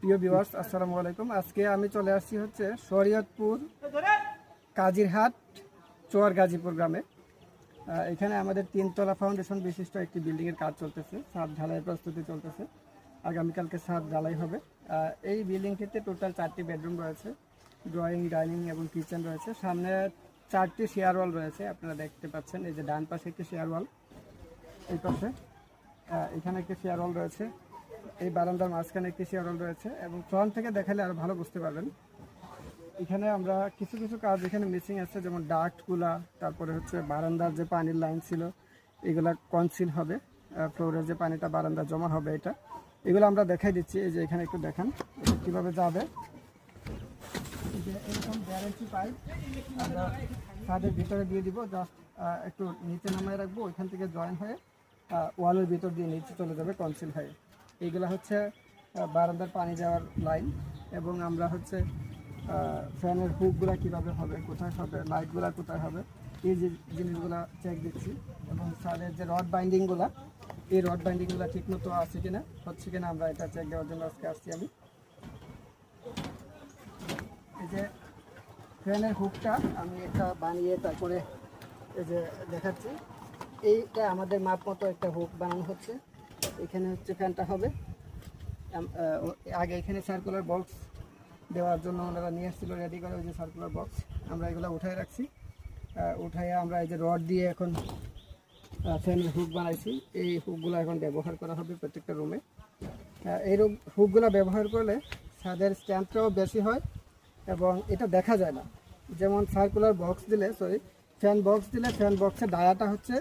প্রিয় ভিউয়ার্স, আসসালামু আলাইকুম। আজকে আমি চলে আসছি হচ্ছে শরীয়তপুর কাজিরহাট চোয়ার গাজীপুর গ্রামে। এখানে আমাদের 3 তলা ফাউন্ডেশন বিশিষ্ট একটি বিল্ডিংয়ের কাজ চলতেছে। ছাদ ঢালাইয়ের প্রস্তুতি চলতেছে। আগামীকালকে ছাদ ঢালাই হবে। এই বিল্ডিংটিতে টোটাল 4টি বেডরুম রয়েছে, ড্রয়িং, ডাইনিং এবং কিচেন রয়েছে। সামনে 4টি শেয়ার ওয়াল রয়েছে, আপনারা দেখতে পাচ্ছেন। এই যে ডান পাশে একটি শেয়ার ওয়াল, এই পাশে এখানে একটি শেয়ার ওয়াল রয়েছে, এই বারান্দার মাঝখানে একটি শেয়ার ওয়াল রয়েছে এবং ফ্রন্ট থেকে দেখালে আরো ভালো বুঝতে পারবেন। এখানে আমরা কিছু কিছু কাজ এখানে মিসিং আছে, যেমন ডাক্টগুলা, তারপরে হচ্ছে বারান্দার যে পানির লাইন ছিল এগুলা কনসিল হবে, ফ্লোরের যে পানিটা বারান্দা জমা হবে এগুলো আমরা দেখাই দিচ্ছি। এই যে এখানে একটু দেখান এটা কীভাবে যাবে। এই যে এরকম গ্যারেন্টি পাইপ আমরা ছাদের ভিতরে দিয়ে দিব, জাস্ট একটু নিচে নামায় রাখবো, ওইখান থেকে জয়েন হয়ে ওয়ালের ভিতর দিয়ে নিচে চলে যাবে কনসিল হয়ে। এইগুলো হচ্ছে বারান্দার পানি যাওয়ার লাইন। এবং আমরা হচ্ছে ফ্যানের হুকগুলো কীভাবে হবে, কোথায় হবে, লাইটগুলো কোথায় হবে, এই যে জিনিসগুলো চেক দিচ্ছি। এবং ছাদের যে রড বাইন্ডিংগুলো, এই রড বাইন্ডিংগুলো ঠিকমতো আছে কিনা, হচ্ছে কিনা, আমরা এটা চেক দেওয়ার জন্য আজকে আসছি আমি। এই যে ফ্যানের হুকটা আমি এটা বানিয়ে তারপরে এই যে দেখাচ্ছি। এইটা আমাদের মাপ মতো একটা হুক বানানো হচ্ছে। এখানে হচ্ছে ফ্যানটা হবে। আগে এখানে সার্কুলার বক্স দেওয়ার জন্য ওনারা নিয়ে এসেছিলো রেডি করে, ওই যে সার্কুলার বক্স আমরা এগুলো উঠায় রাখছি। উঠাইয়ে আমরা এই যে রড দিয়ে এখন ফ্যানের হুক বানাইছি। এই হুকগুলো এখন ব্যবহার করা হবে প্রত্যেকটা রুমে। এই হুকগুলো ব্যবহার করলে ছাদের স্ট্যান্ডটাও বেশি হয় এবং এটা দেখা যায় না। যেমন সার্কুলার বক্স দিলে, ফ্যান বক্স দিলে ফ্যান বক্সের ডায়াটা হচ্ছে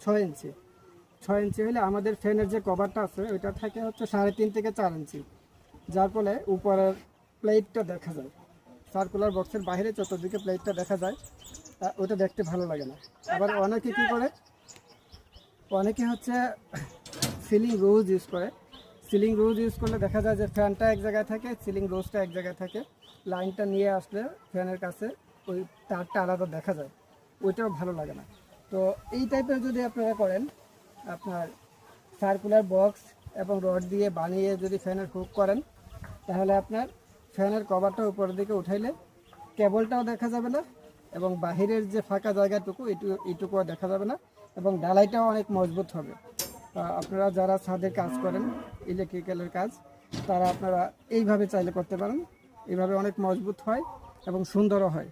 6 ইঞ্চি। 6 ইঞ্চি হলে আমাদের ফ্যানের যে কভারটা আছে ওইটা থাকে হচ্ছে 3.5 থেকে 4 ইঞ্চি, যার ফলে উপরের প্লেটটা দেখা যায়। সার্কুলার বক্সের বাইরে চতুর্দিকে প্লেটটা দেখা যায়, ওটা দেখতে ভালো লাগে না। আবার অনেকে কী করে, অনেকে হচ্ছে সিলিং রোজ ইউজ করে। সিলিং রোজ ইউজ করলে দেখা যায় যে ফ্যানটা এক জায়গায় থাকে, সিলিং রোজটা এক জায়গায় থাকে। লাইনটা নিয়ে আসলে ফ্যানের কাছে ওই তারটা আলাদা দেখা যায়, ওইটাও ভালো লাগে না। তো এই টাইপের যদি আপনারা করেন, আপনার সার্কুলার বক্স এবং রড দিয়ে বানিয়ে যদি ফ্যানের হুক করেন, তাহলে আপনার ফ্যানের কভারটা উপরের দিকে উঠাইলে কেবলটাও দেখা যাবে না এবং বাহিরের যে ফাঁকা জায়গাটুকু এইটুকুও দেখা যাবে না এবং ঢালাইটাও অনেক মজবুত হবে। আপনারা যারা ছাদের কাজ করেন, ইলেকট্রিক্যালের কাজ, তারা আপনারা এইভাবে চাইলে করতে পারেন। এইভাবে অনেক মজবুত হয় এবং সুন্দরও হয়।